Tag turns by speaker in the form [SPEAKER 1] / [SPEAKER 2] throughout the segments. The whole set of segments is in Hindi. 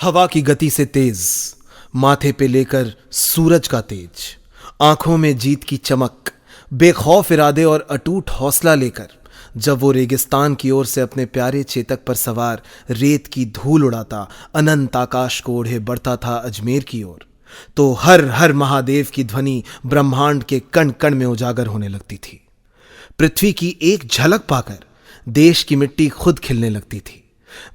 [SPEAKER 1] हवा की गति से तेज, माथे पे लेकर सूरज का तेज, आंखों में जीत की चमक, बेखौफ इरादे और अटूट हौसला लेकर जब वो रेगिस्तान की ओर से अपने प्यारे चेतक पर सवार रेत की धूल उड़ाता अनंत आकाश को ओढ़े बढ़ता था अजमेर की ओर, तो हर हर महादेव की ध्वनि ब्रह्मांड के कण कण में उजागर होने लगती थी। पृथ्वी की एक झलक पाकर देश की मिट्टी खुद खिलने लगती थी,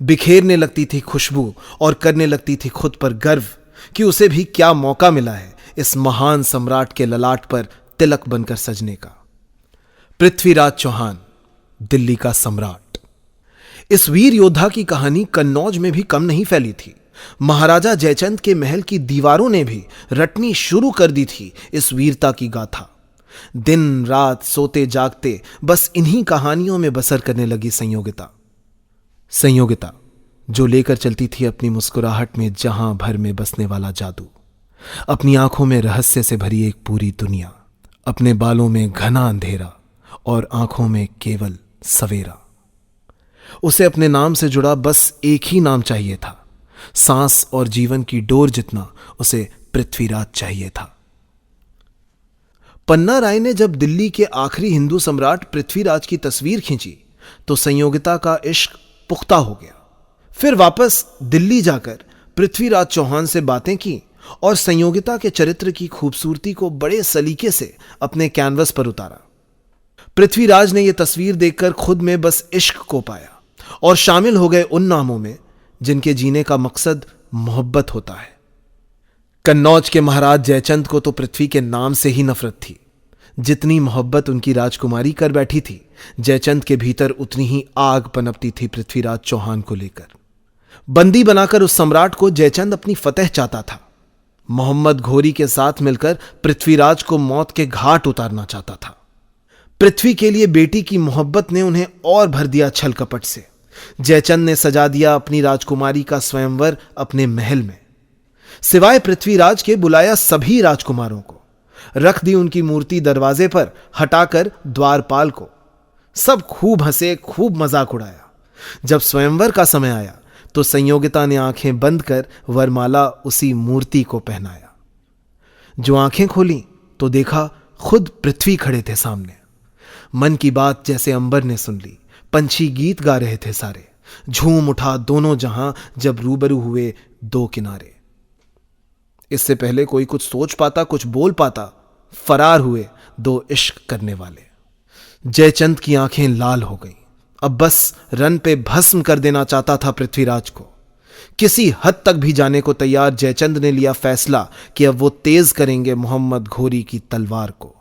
[SPEAKER 1] बिखेरने लगती थी खुशबू और करने लगती थी खुद पर गर्व कि उसे भी क्या मौका मिला है इस महान सम्राट के ललाट पर तिलक बनकर सजने का। पृथ्वीराज चौहान, दिल्ली का सम्राट। इस वीर योद्धा की कहानी कन्नौज में भी कम नहीं फैली थी। महाराजा जयचंद के महल की दीवारों ने भी रटनी शुरू कर दी थी इस वीरता की गाथा। दिन रात सोते जागते बस इन्हीं कहानियों में बसर करने लगी संयोगिता जो लेकर चलती थी अपनी मुस्कुराहट में जहां भर में बसने वाला जादू, अपनी आंखों में रहस्य से भरी एक पूरी दुनिया, अपने बालों में घना अंधेरा और आंखों में केवल सवेरा। उसे अपने नाम से जुड़ा बस एक ही नाम चाहिए था, सांस और जीवन की डोर जितना उसे पृथ्वीराज चाहिए था। पन्ना राय ने जब दिल्ली के आखिरी हिंदू सम्राट पृथ्वीराज की तस्वीर खींची तो संयोगिता का इश्क पुख्ता हो गया। फिर वापस दिल्ली जाकर पृथ्वीराज चौहान से बातें की और संयोगिता के चरित्र की खूबसूरती को बड़े सलीके से अपने कैनवस पर उतारा। पृथ्वीराज ने यह तस्वीर देखकर खुद में बस इश्क को पाया और शामिल हो गए उन नामों में जिनके जीने का मकसद मोहब्बत होता है। कन्नौज के महाराज जयचंद को तो पृथ्वी के नाम से ही नफरत थी। जितनी मोहब्बत उनकी राजकुमारी कर बैठी थी, जयचंद के भीतर उतनी ही आग पनपती थी पृथ्वीराज चौहान को लेकर। बंदी बनाकर उस सम्राट को जयचंद अपनी फतेह चाहता था। मोहम्मद घोरी के साथ मिलकर पृथ्वीराज को मौत के घाट उतारना चाहता था। पृथ्वी के लिए बेटी की मोहब्बत ने उन्हें और भर दिया छल कपट से। जयचंद ने सजा दिया अपनी राजकुमारी का स्वयंवर अपने महल में। सिवाय पृथ्वीराज के बुलाया सभी राजकुमारों को, रख दी उनकी मूर्ति दरवाजे पर, हटाकर द्वारपाल को। सब खूब हंसे, खूब मजाक उड़ाया। जब स्वयंवर का समय आया तो संयोगिता ने आंखें बंद कर वरमाला उसी मूर्ति को पहनाया। जो आंखें खोली तो देखा खुद पृथ्वी खड़े थे सामने। मन की बात जैसे अंबर ने सुन ली, पंछी गीत गा रहे थे सारे। झूम उठा दोनों जहां जब रूबरू हुए दो किनारे। इससे पहले कोई कुछ सोच पाता, कुछ बोल पाता, फरार हुए दो इश्क करने वाले। जयचंद की आंखें लाल हो गईं। अब बस रन पे भस्म कर देना चाहता था पृथ्वीराज को। किसी हद तक भी जाने को तैयार जयचंद ने लिया फैसला कि अब वो तेज करेंगे मोहम्मद घोरी की तलवार को।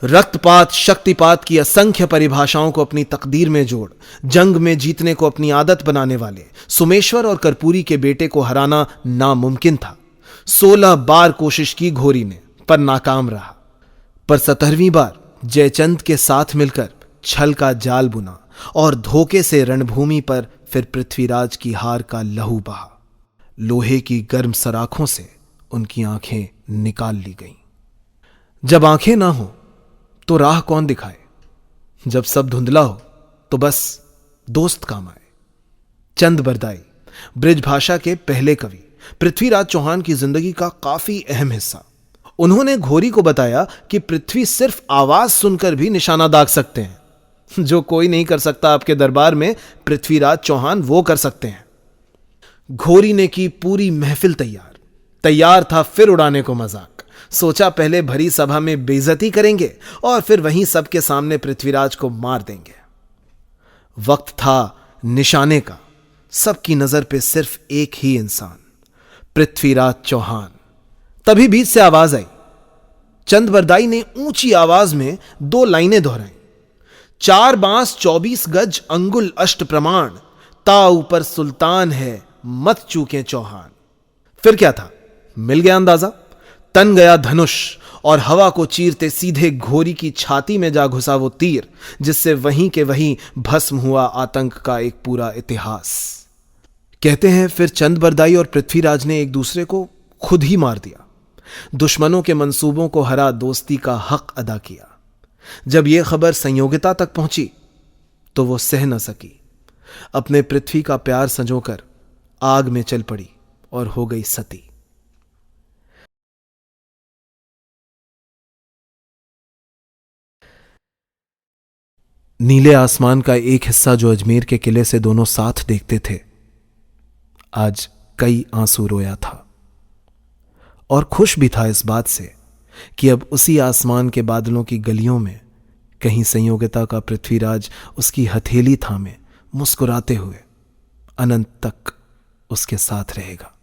[SPEAKER 1] रक्तपात, शक्तिपात की असंख्य परिभाषाओं को अपनी तकदीर में जोड़ जंग में जीतने को अपनी आदत बनाने वाले सोमेश्वर और कर्पूरी के बेटे को हराना नामुमकिन था। 16 बार कोशिश की घोरी ने, पर नाकाम रहा। पर 17वीं बार जयचंद के साथ मिलकर छल का जाल बुना और धोखे से रणभूमि पर फिर पृथ्वीराज की हार का लहू बहा। लोहे की गर्म सराखों से उनकी आंखें निकाल ली गईं। जब आंखें ना हो तो राह कौन दिखाए? जब सब धुंधला हो तो बस दोस्त काम आए। चंद बरदाई, ब्रिज भाषा के पहले कवि, पृथ्वीराज चौहान की जिंदगी का काफी अहम हिस्सा। उन्होंने घोरी को बताया कि पृथ्वी सिर्फ आवाज सुनकर भी निशाना दाग सकते हैं। जो कोई नहीं कर सकता आपके दरबार में, पृथ्वीराज चौहान वो कर सकते हैं। घोरी ने की पूरी महफिल तैयार था फिर उड़ाने को मजाक। सोचा पहले भरी सभा में बेइज्जती करेंगे और फिर वहीं सबके सामने पृथ्वीराज को मार देंगे। वक्त था निशाने का। सबकी नजर पे सिर्फ एक ही इंसान, पृथ्वीराज चौहान। तभी बीच से आवाज आई। चंद बरदाई ने ऊंची आवाज में 2 लाइनें दोहराई। 4 बांस 24 गज अंगुल अष्ट प्रमाण, ता ऊपर सुल्तान है मत चूके चौहान। फिर क्या था? मिल गया अंदाजा। तन गया धनुष और हवा को चीरते सीधे घोरी की छाती में जा घुसा वो तीर, जिससे वहीं के वहीं भस्म हुआ आतंक का एक पूरा इतिहास। कहते हैं फिर चंद बरदाई और पृथ्वीराज ने एक दूसरे को खुद ही मार दिया। दुश्मनों के मंसूबों को हरा दोस्ती का हक अदा किया। जब यह खबर संयोगिता तक पहुंची तो वो सह न सकी। अपने पृथ्वी का प्यार संजोकर आग में चल पड़ी और हो गई सती। नीले आसमान का एक हिस्सा जो अजमेर के किले से दोनों साथ देखते थे, आज कई आंसू रोया था और खुश भी था इस बात से कि अब उसी आसमान के बादलों की गलियों में कहीं संयोगिता का पृथ्वीराज उसकी हथेली थामे मुस्कुराते हुए अनंत तक उसके साथ रहेगा।